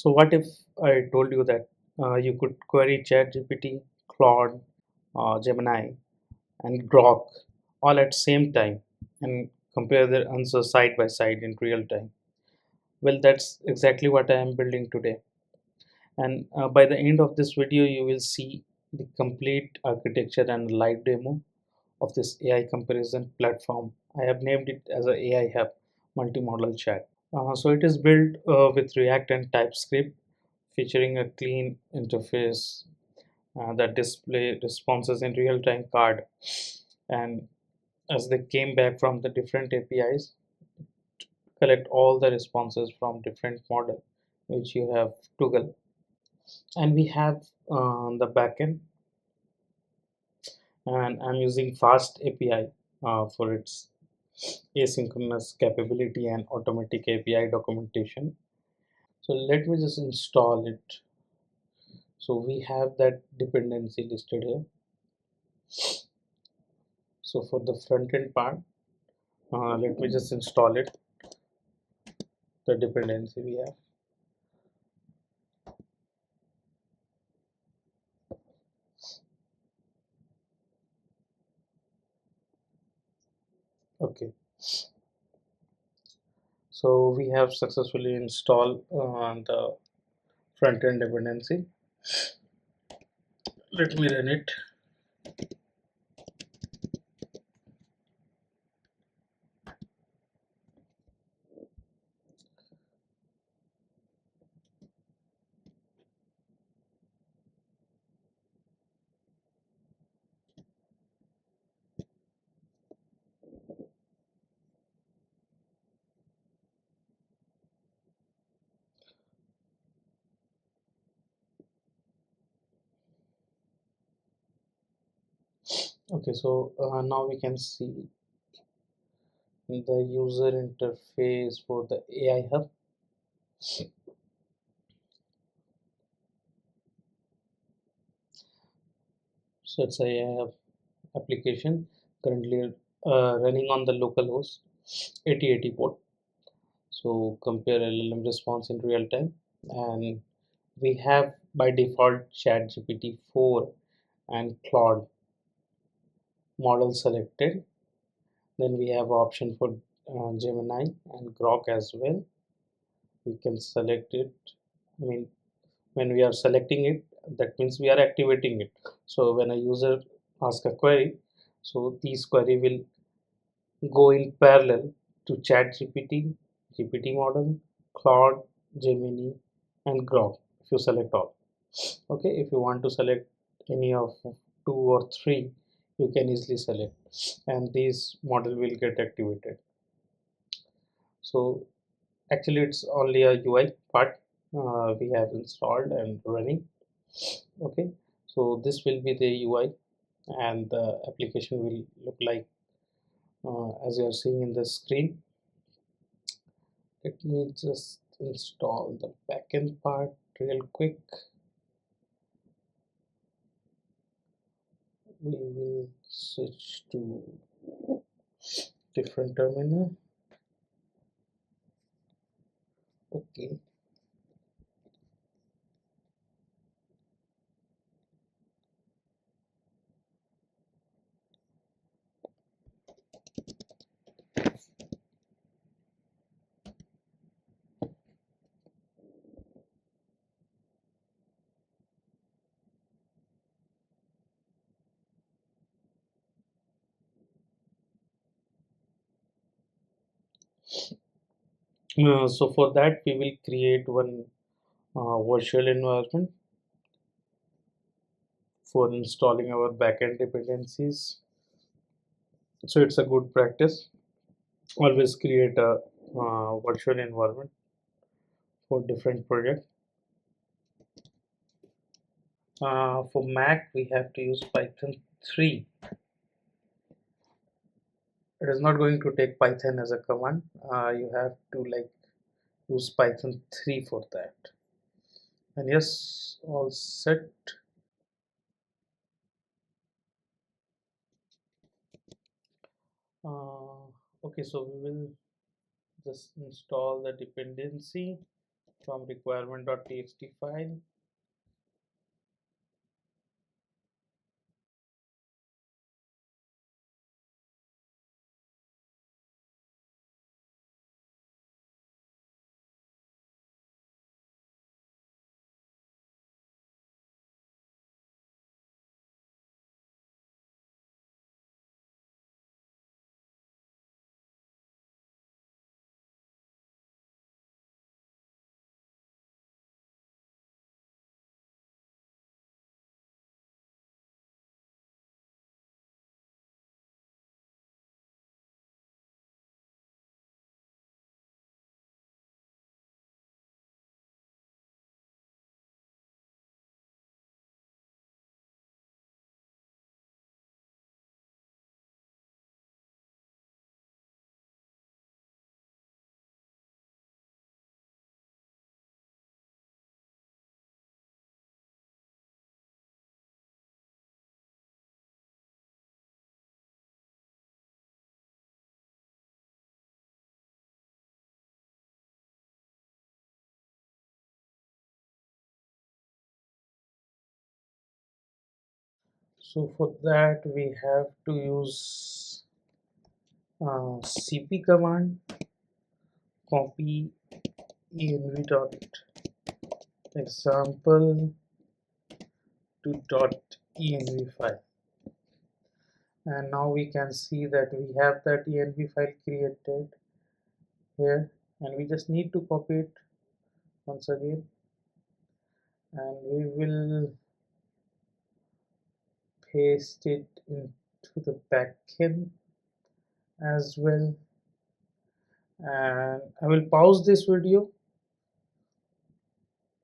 So what if I told you that you could query ChatGPT, Claude, Gemini, and Grok all at same time and compare their answers side by side in real time? Well, that's exactly what I am building today. And by the end of this video, you will see the complete architecture and live demo of this AI comparison platform. I have named it as a AI Hub multimodal chat. So it is built with React and TypeScript, featuring a clean interface that display responses in real-time card. And as they came back from the different APIs, collect all the responses from different model, which you have toggle. And we have the backend, and I'm using Fast API for its asynchronous capability and automatic API documentation. So let me just install it. So we have that dependency listed here. So for the front end part, let me just install it, the dependency we have. Okay, so we have successfully installed the front end dependency. Let me run it. Okay, so now we can see the user interface for the AI Hub. So it's a AI Hub application currently running on the local host 8080 port. So compare LLM response in real time, and we have by default ChatGPT 4 and Claude model selected. Then we have option for Gemini and Grok as well. We can select it. I mean, when we are selecting it, that means we are activating it. So when a user asks a query, so these query will go in parallel to ChatGPT, GPT model, Claude, Gemini, and Grok. If you select all, okay. If you want to select any of two or three, you can easily select, and these model will get activated. So actually, it's only a UI part we have installed and running. Okay, so this will be the UI, and the application will look like as you are seeing in the screen. Let me just install the backend part real quick. We will switch to different terminal. Okay. So for that, we will create one virtual environment for installing our backend dependencies. So it's a good practice. Always create a virtual environment for different projects. For Mac, we have to use Python 3. It is not going to take Python as a command. You have to like use Python 3 for that. And yes, all set. Okay, so we will just install the dependency. from requirement.txt file. So for that we have to use cp command, copy env dot example to dot env file, and now we can see that we have that env file created here, and we just need to copy it once again, and we will paste it into the backend as well. And I will pause this video,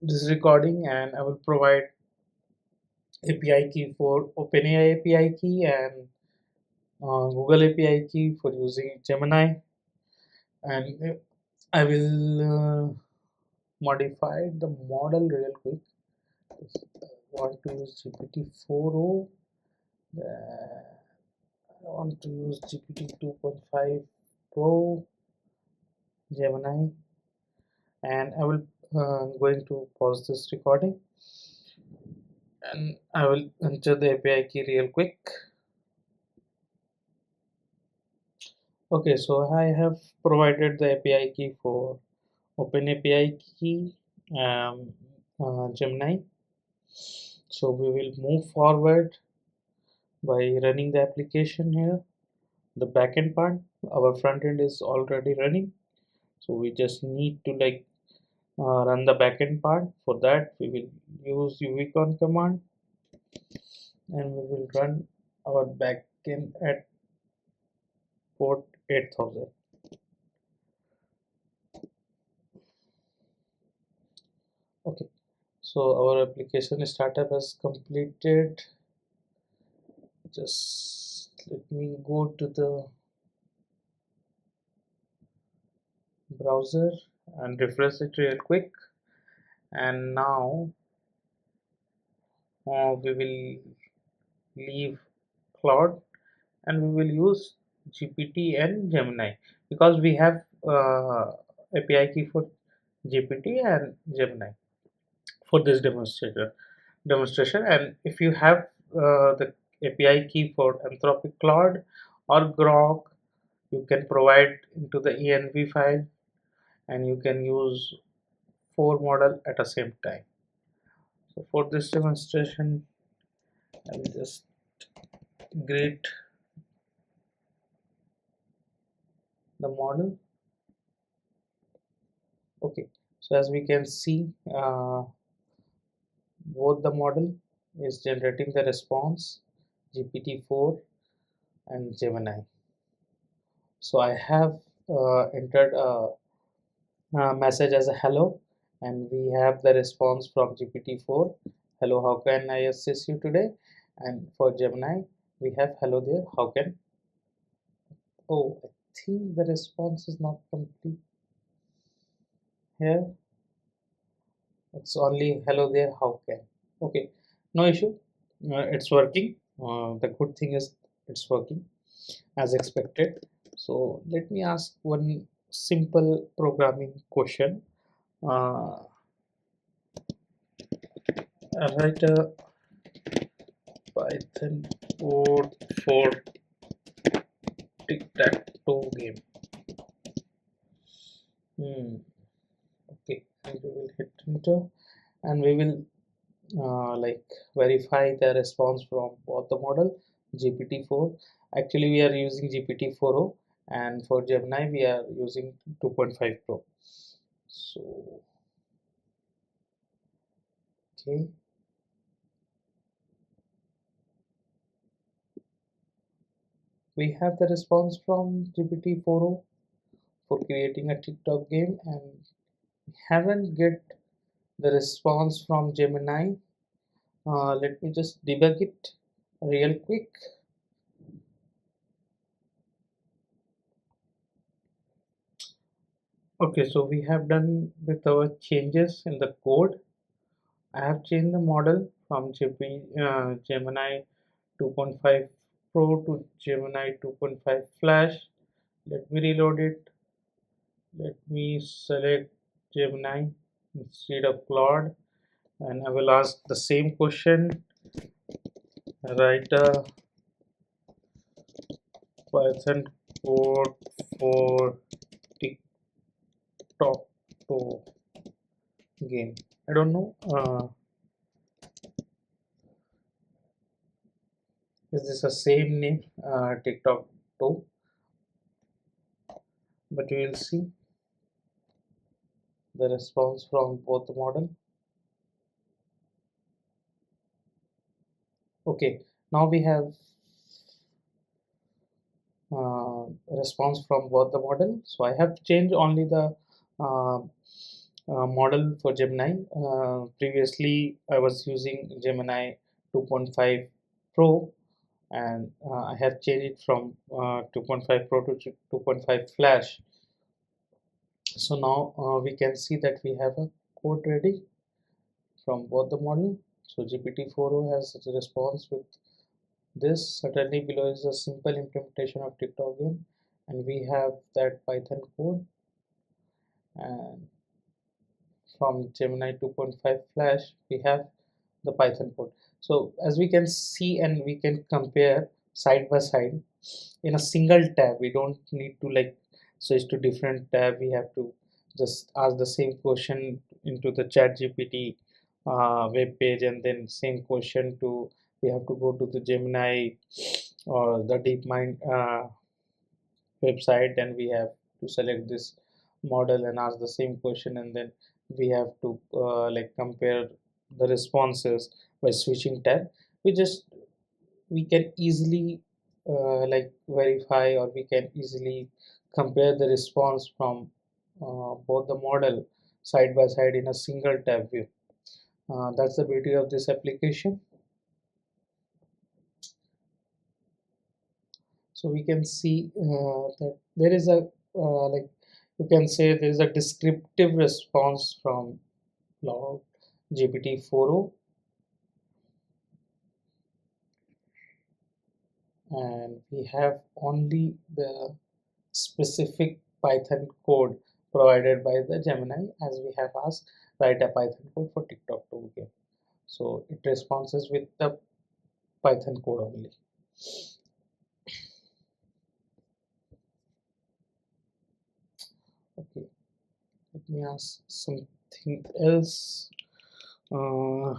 this recording, and I will provide API key for OpenAI API key and Google API key for using Gemini, and I will modify the model real quick. I want to use GPT 4.0. I want to use GPT 2.5 Pro Gemini, and I will going to pause this recording, and I will enter the API key real quick. Okay, so I have provided the API key for OpenAPI key Gemini. So we will move forward by running the application here. The backend part, our front end is already running, so we just need to run the backend part. For that we will use uvcon command, and we will run our backend at port 8000. Okay, so our application startup has completed. Just let me go to the browser and refresh it real quick, and now we will leave Claude and we will use GPT and Gemini, because we have API key for GPT and Gemini for this demonstration. And if you have the API key for Anthropic Claude or Grok, you can provide into the env file, and you can use 4 model at the same time. So for this demonstration I will just create the model. Okay, so as we can see, both the model is generating the response, GPT-4 and Gemini. So I have entered a message as a hello, and we have the response from GPT-4. Hello, how can I assist you today? And for Gemini we have hello there, how can. Oh, I think the response is not complete here. It's only hello there, how can. Okay, no issue. It's working. The good thing is it's working as expected. So let me ask one simple programming question. write a Python code for Tic Tac Toe game. Okay, and we will hit enter, and we will like verify the response from both the model GPT-4. Actually, we are using GPT-4o, and for Gemini, we are using 2.5 Pro. So, okay, we have the response from GPT-4o for creating a TikTok game, and haven't get the response from Gemini. Let me just debug it real quick. Okay, so we have done with our changes in the code. I have changed the model from Gemini 2.5 Pro to Gemini 2.5 Flash. Let me reload it. Let me select Gemini instead of Claude, and I will ask the same question. Write a Python code for TikTok to game. I don't know. Is this the same name, TikTok 2? But we will see the response from both the model. Okay, now we have response from both the model. So I have changed only the model for Gemini. Previously, I was using Gemini 2.5 Pro, and I have changed it from 2.5 Pro to 2.5 Flash. So now we can see that we have a code ready from both the model. So GPT-4o has a response with this. Certainly below is a simple implementation of TikTok game, and we have that Python code, and from Gemini 2.5 Flash we have the Python code. So as we can see, and we can compare side by side in a single tab. We don't need to like switch to different tab. We have to just ask the same question into the ChatGPT web page, and then same question to, we have to go to the Gemini or the DeepMind website, and we have to select this model and ask the same question, and then we have to like compare the responses by switching tab. We can easily like verify, or we can easily compare the response from both the model side by side in a single tab view. That's the beauty of this application. So we can see that there is a like, you can say there is a descriptive response from Claude GPT-4o, and we have only the specific Python code provided by the Gemini, as we have asked write a Python code for TikTok to game. So it responds with the Python code only. Okay, let me ask something else. Uh,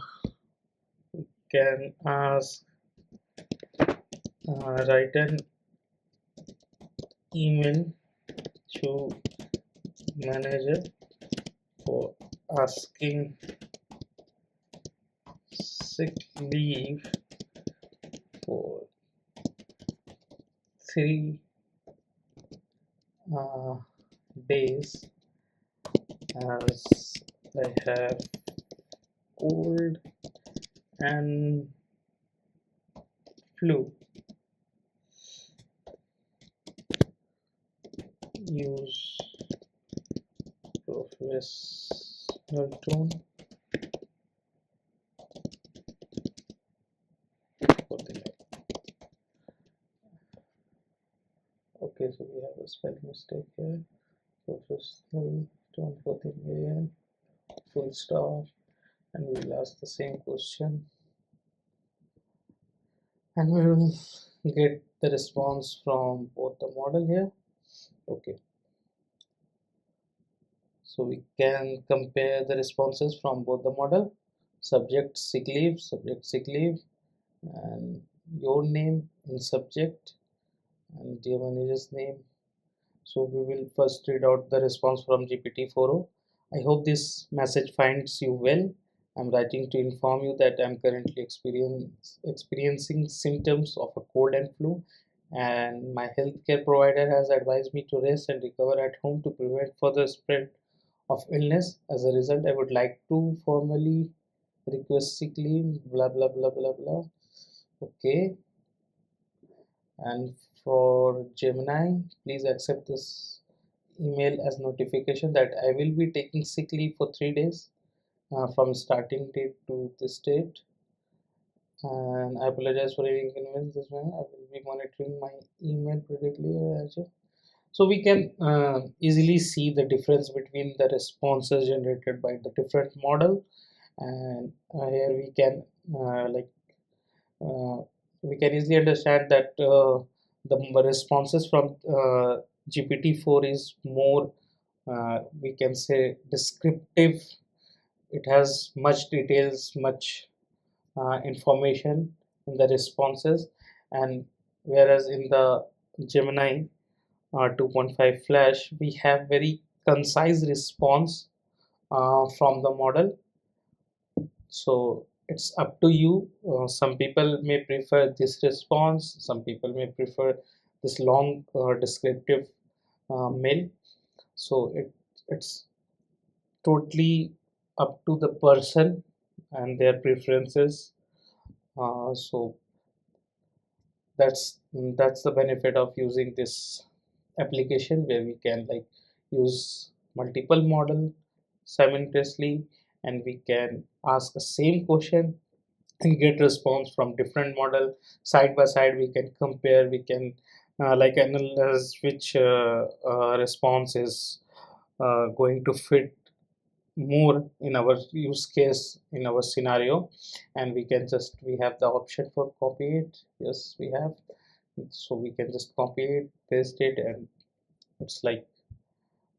can ask write an email to manager for asking sick leave for 3 days, as I have cold and flu. Use professional tone for the. Okay, so we have a spelling mistake here. Professional tone for the mail. Full stop. and we will ask the same question, and we will get the response from both the model here. Okay, so we can compare the responses from both the model. Subject sick leave, and your name in subject, and dear manager's name. So we will first read out the response from GPT-4o. I hope this message finds you well. I'm writing to inform you that I'm currently experiencing symptoms of a cold and flu, and my healthcare provider has advised me to rest and recover at home to prevent further spread of illness. As a result, I would like to formally request sick leave, blah blah blah blah blah. Okay, and for Gemini, please accept this email as notification that I will be taking sick leave for 3 days from starting date to this date, and I apologize for any inconvenience. This one I will be monitoring my email periodically. So we can easily see the difference between the responses generated by the different model, and here uh, we can easily understand that the responses from GPT-4 is more, we can say, descriptive. It has much details, much information in the responses, and whereas in the Gemini 2.5 Flash, we have very concise response from the model. So it's up to you. Some people may prefer this response, some people may prefer this long descriptive mail. So it's totally up to the person and their preferences. So that's the benefit of using this application, where we can like use multiple model simultaneously, and we can ask the same question and get response from different model side by side. We can compare, we can like analyze which response is going to fit more in our use case, in our scenario. And we have the option for copy it. Yes, we have. So we can just copy it, paste it, and it's like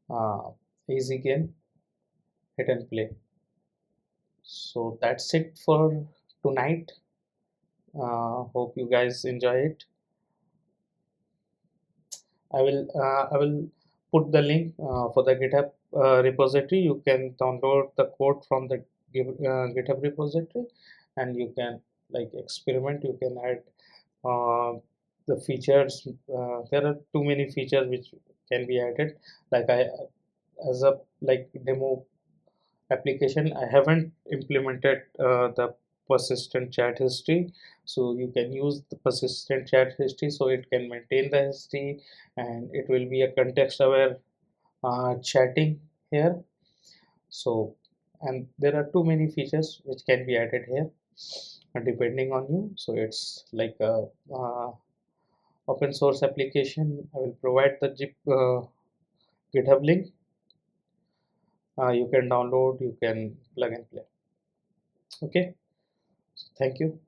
uh, easy game, hit and play. So that's it for tonight. Hope you guys enjoy it. I will put the link for the GitHub repository. You can download the code from the GitHub repository, and you can like experiment. You can add the features. There are too many features which can be added. Like I, as a like demo application, I haven't implemented the persistent chat history. So you can use the persistent chat history, so it can maintain the history, and it will be a context aware chatting here. So, and there are too many features which can be added here depending on you. So it's like a open source application. I will provide the GitHub link. You can download, you can plug and play. Okay, so thank you.